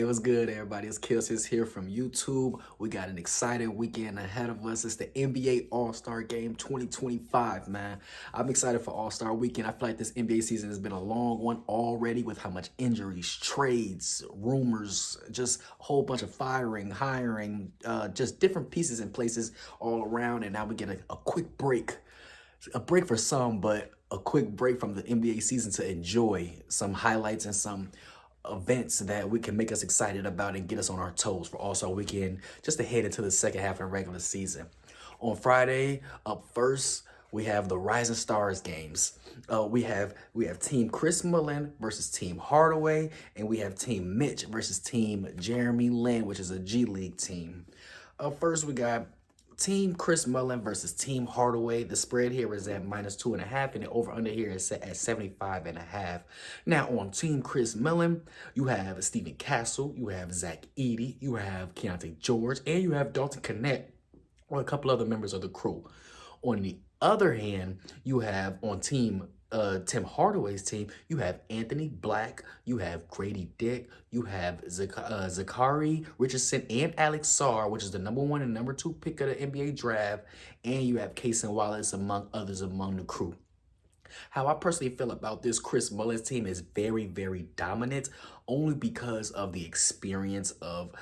It was good, everybody. It's Kilsis here from YouTube. We got an exciting weekend ahead of us. It's the NBA All-Star Game 2025, man. I'm excited for All-Star Weekend. I feel like this NBA season has been a long one already with how much injuries, trades, rumors, just a whole bunch of hiring, just different pieces and places all around. And now we get a quick break. A break for some, but a quick break from the NBA season to enjoy some highlights and some events that we can make us excited about and get us on our toes for All-Star Weekend just to head into the second half of the regular season. On Friday, up first, we have the Rising Stars games. We have Team Chris Mullin versus Team Hardaway, and we have Team Mitch versus Team Jeremy Lin, which is a G League team. Up first, we got Team Chris Mullin versus Team Hardaway. The spread here is at -2.5, and the over-under here is set at 75.5. Now, on Team Chris Mullin, you have Stephen Castle, you have Zach Edey, you have Keontae George, and you have Dalton Connect, or a couple other members of the crew. On the other hand, you have on Tim Hardaway's team, you have Anthony Black, you have Grady Dick, you have Zachary Richardson and Alex Sarr, which is the #1 and #2 pick of the NBA draft, and you have Cason Wallace among others among the crew. How I personally feel about this Chris Mullins team is very, very dominant, only because of the experience of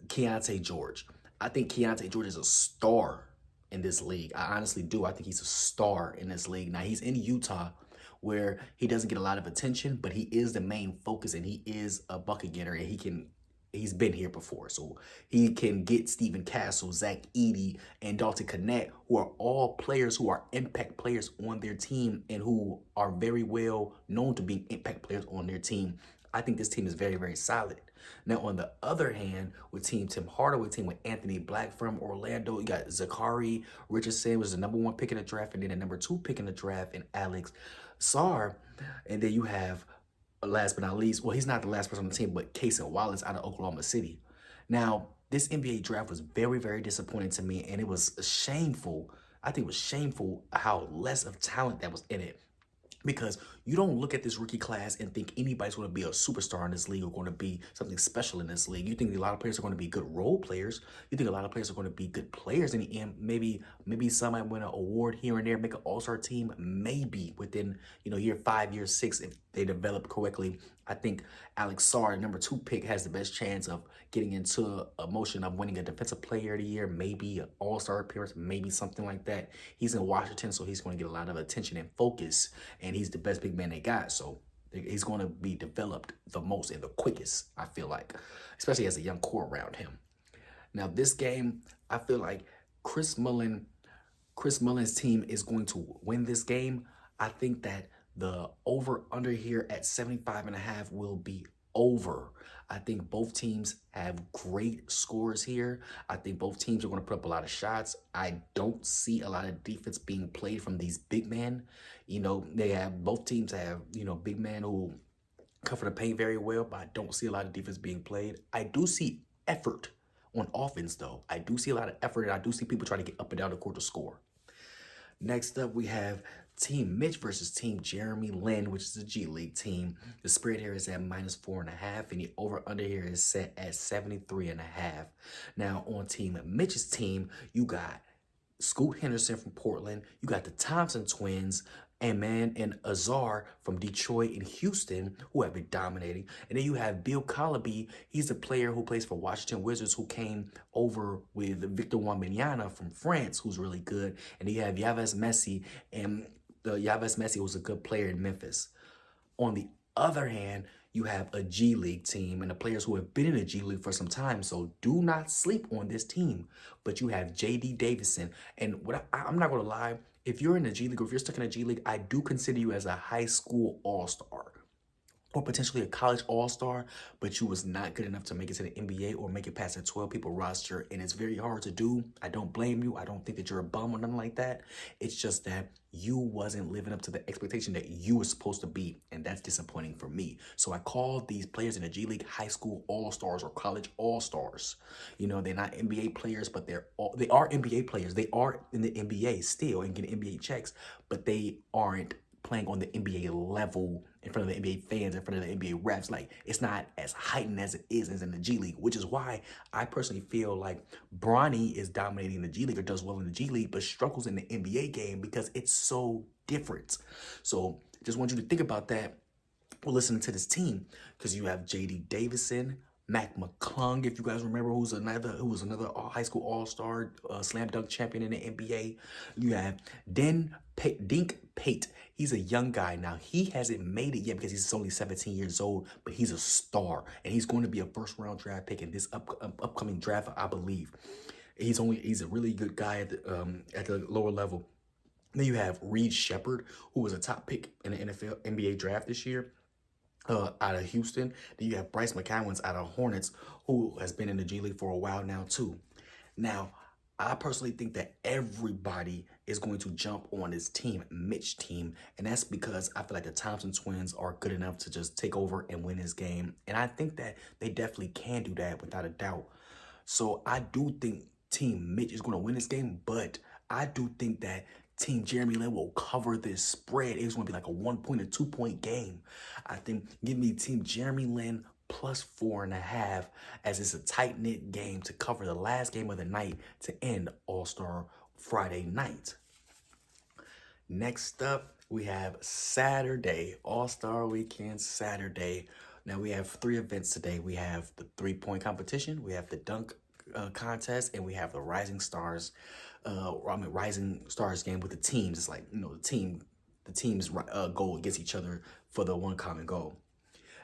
Keontae George. I think Keontae George is a star in this league. I honestly do. I think he's a star in this league. Now, he's in Utah where he doesn't get a lot of attention, but he is the main focus and he is a bucket getter and he's been here before. So he can get Stephen Castle, Zach Edey, and Dalton Connect, who are all players who are impact players on their team and who are very well known to be impact players on their team. I think this team is very, very solid. Now, on the other hand, with Tim Hardaway team with Anthony Black from Orlando, you got Zachary Richardson, was the #1 pick in the draft, and then the #2 pick in the draft, and Alex Sarr. And then you have, last but not least, well, he's not the last person on the team, but Cason Wallace out of Oklahoma City. Now, this NBA draft was very, very disappointing to me, and it was shameful. I think it was shameful how less of talent that was in it. Because you don't look at this rookie class and think anybody's going to be a superstar in this league or going to be something special in this league. You think a lot of players are going to be good role players. You think a lot of players are going to be good players in the end. Maybe some might win an award here and there, make an all-star team, maybe within year 5, year 6 if they develop correctly. I think Alex Sarr, #2 pick, has the best chance of getting into a motion of winning a defensive player of the year, maybe an all-star appearance, maybe something like that. He's in Washington, so he's going to get a lot of attention and focus, and he's the best big man they got. So he's going to be developed the most and the quickest, I feel like, especially as a young core around him. Now, this game, I feel like Chris Mullins' team is going to win this game. I think that the over-under here at 75.5 will be over. I think both teams have great scores here. I think both teams are going to put up a lot of shots. I don't see a lot of defense being played from these big men. Both teams have, big men who cover the paint very well, but I don't see a lot of defense being played. I do see effort on offense, though. I do see a lot of effort, and I do see people trying to get up and down the court to score. Next up, we have Team Mitch versus Team Jeremy Lin, which is a G League team. The spread here is at -4.5, and the over-under here is set at 73.5. Now, on Team Mitch's team, you got Scoot Henderson from Portland. You got the Thompson twins, and Azar from Detroit and Houston, who have been dominating. And then you have Bill Colaby. He's a player who plays for Washington Wizards, who came over with Victor Wembanyama from France, who's really good. And then you have Yves Messi, and Yves Messi was a good player in Memphis. On the other hand, you have a G League team and the players who have been in the G League for some time, so do not sleep on this team. But you have J.D. Davison, and I'm not going to lie, if you're in the G League or if you're stuck in the G League, I do consider you as a high school all-star or potentially a college all-star, but you was not good enough to make it to the NBA or make it past a 12-people roster, and it's very hard to do. I don't blame you. I don't think that you're a bum or nothing like that. It's just that you wasn't living up to the expectation that you were supposed to be, and that's disappointing for me. So I call these players in the G League high school all-stars or college all-stars. They're not NBA players, but they are NBA players. They are in the NBA still and getting NBA checks, but they aren't playing on the NBA level in front of the NBA fans, in front of the NBA refs. Like, it's not as heightened as it is in the G League, which is why I personally feel like Bronny is dominating the G League or does well in the G League, but struggles in the NBA game because it's so different. So just want you to think about that. We're listening to this team because you have J.D. Davison, Mac McClung, if you guys remember, who was another high school all-star, slam dunk champion in the NBA. You have Dink Pate. He's a young guy now. He hasn't made it yet because he's only 17 years old, but he's a star, and he's going to be a first-round draft pick in this upcoming draft, I believe. He's a really good guy at the lower level. Then you have Reed Shepard, who was a top pick in the NBA draft this year. Out of Houston. Then you have Bryce McCowens out of Hornets, who has been in the G League for a while now too. Now, I personally think that everybody is going to jump on this team, Mitch team, and that's because I feel like the Thompson twins are good enough to just take over and win this game, and I think that they definitely can do that without a doubt. So I do think Team Mitch is going to win this game, but I do think that Team Jeremy Lin will cover this spread. It's going to be like a 1 point or 2 point game. I think give me Team Jeremy Lin plus 4.5 as it's a tight-knit game to cover the last game of the night to end All-Star Friday night. Next up, we have Saturday, All-Star Weekend Saturday. Now we have 3 events today. We have the 3-point competition, we have the dunk contest, and we have the Rising Stars Rising Stars game with the teams. It's like, the teams go against each other for the one common goal.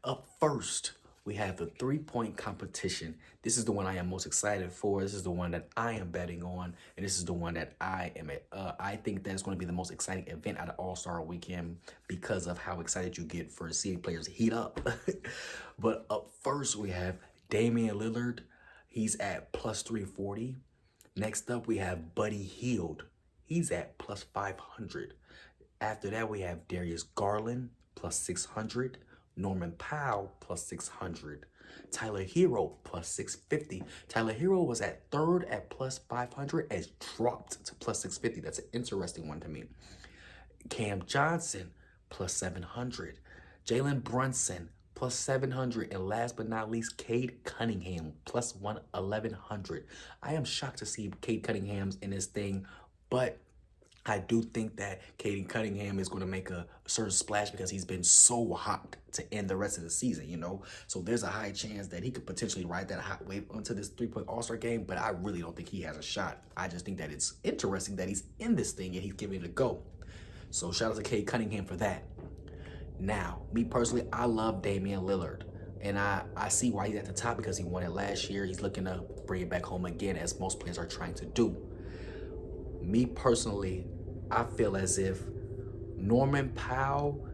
Up first, we have the 3-point competition. This is the one I am most excited for. This is the one that I am betting on, and this is the one that I think that's going to be the most exciting event out of All-Star Weekend because of how excited you get for seeing players heat up. But up first, we have Damian Lillard. He's at plus 340. Next up, we have Buddy Hield. He's at plus 500. After that, we have Darius Garland, plus 600. Norman Powell, plus 600. Tyler Hero, plus 650. Tyler Hero was at third at plus 500, has dropped to plus 650. That's an interesting one to me. Cam Johnson, plus 700. Jalen Brunson, plus 700, and last but not least, Cade Cunningham, plus 1100. I am shocked to see Cade Cunningham's in this thing, but I do think that Cade Cunningham is going to make a certain splash because he's been so hot to end the rest of the season, So there's a high chance that he could potentially ride that hot wave onto this 3-point All-Star game, but I really don't think he has a shot. I just think that it's interesting that he's in this thing and he's giving it a go. So shout out to Cade Cunningham for that. Now, me personally, I love Damian Lillard, and I see why he's at the top because he won it last year. He's looking to bring it back home again, as most players are trying to do. Me personally, I feel as if Norman Powell,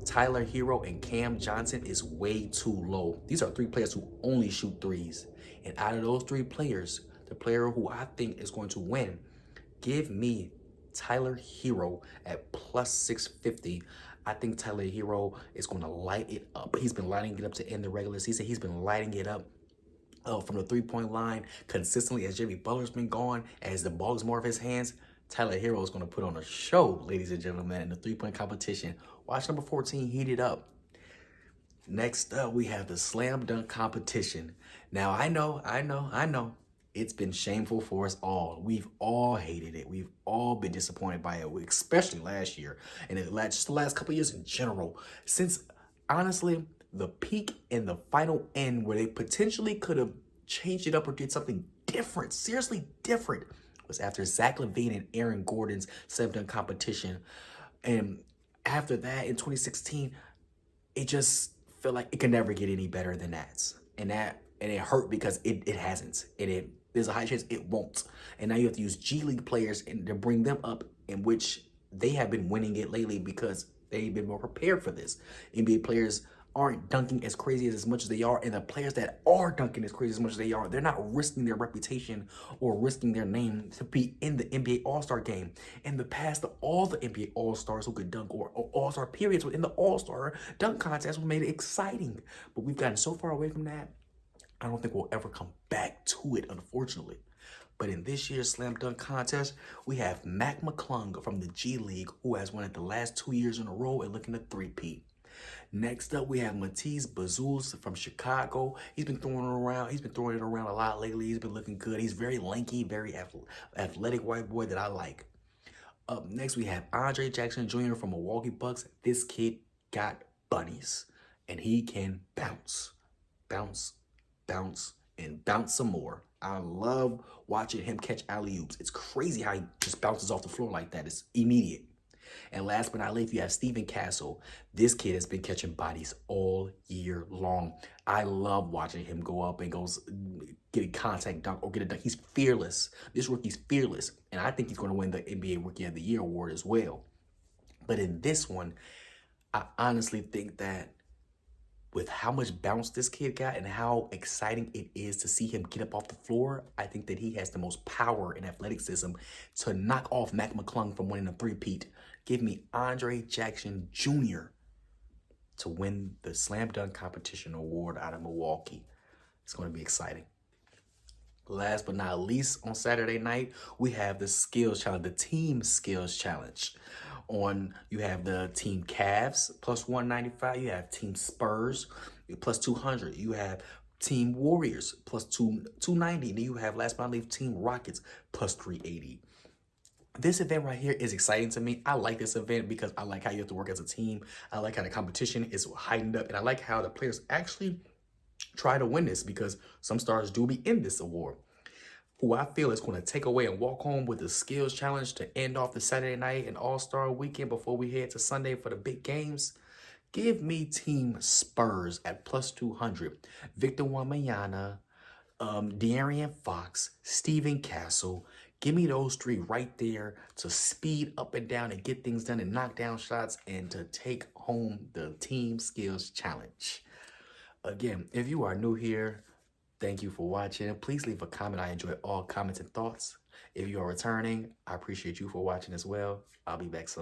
Tyler Hero, and Cam Johnson is way too low. These are 3 players who only shoot threes. And out of those 3 players, the player who I think is going to win, give me Tyler Hero at plus 650. I think Tyler Hero is going to light it up. He's been lighting it up to end the regular season. He's been lighting it up from the 3-point line consistently as Jimmy Butler's been gone, as the ball is more of his hands. Tyler Hero is going to put on a show, ladies and gentlemen, in the 3-point competition. Watch number 14 heat it up. Next up, we have the slam dunk competition. Now, I know. It's been shameful for us all. We've all hated it. We've all been disappointed by it, especially last year. And just the last couple of years in general. Since, honestly, the peak and the final end where they potentially could have changed it up or did something different, seriously different, was after Zach LaVine and Aaron Gordon's slam dunk competition. And after that, in 2016, it just felt like it could never get any better than that. And it hurt because it hasn't. There's a high chance it won't. And now you have to use G League players and to bring them up, in which they have been winning it lately because they've been more prepared for this. NBA players aren't dunking as crazy as much as they are, and the players that are dunking as crazy as much as they are, they're not risking their reputation or risking their name to be in the NBA All-Star game. In the past, all the NBA All-Stars who could dunk or All-Star periods within the All-Star dunk contest, what made it exciting. But we've gotten so far away from that, I don't think we'll ever come back to it, unfortunately. But in this year's slam dunk contest, we have Mac McClung from the G League, who has won it the last 2 years in a row and looking to 3-peat. Next up, we have Matisse Bazuz from Chicago. He's been throwing it around. He's been throwing it around a lot lately. He's been looking good. He's very lanky, very athletic white boy that I like. Up next, we have Andre Jackson Jr. from Milwaukee Bucks. This kid got bunnies, and he can bounce, bounce, bounce, and bounce some more. I love watching him catch alley-oops. It's crazy how he just bounces off the floor like that. It's immediate. And last but not least, you have Steven Castle. This kid has been catching bodies all year long. I love watching him go up and goes get a contact dunk or get a dunk. He's fearless. This rookie's fearless. And I think he's going to win the NBA Rookie of the Year award as well. But in this one, I honestly think that with how much bounce this kid got and how exciting it is to see him get up off the floor, I think that he has the most power and athleticism to knock off Mac McClung from winning a three-peat. Give me Andre Jackson Jr. to win the Slam Dunk Competition Award out of Milwaukee. It's going to be exciting. Last but not least, on Saturday night, we have the skills challenge, the team skills challenge. You have the team Cavs plus 195. You have team Spurs plus 200. You have team Warriors plus 290. Then you have, last but not least, team Rockets plus 380. This event right here is exciting to me. I like this event because I like how you have to work as a team. I like how the competition is heightened up, and I like how the players actually try to win this because some stars do be in this award. Who I feel is going to take away and walk home with the skills challenge to end off the Saturday night and All-Star weekend before we head to Sunday for the big games. Give me Team Spurs at plus 200. Victor Wembanyama, De'Aaron Fox, Steven Castle. Give me those three right there to speed up and down and get things done and knock down shots and to take home the team skills challenge. Again, if you are new here, thank you for watching. Please leave a comment. I enjoy all comments and thoughts. If you are returning, I appreciate you for watching as well. I'll be back soon.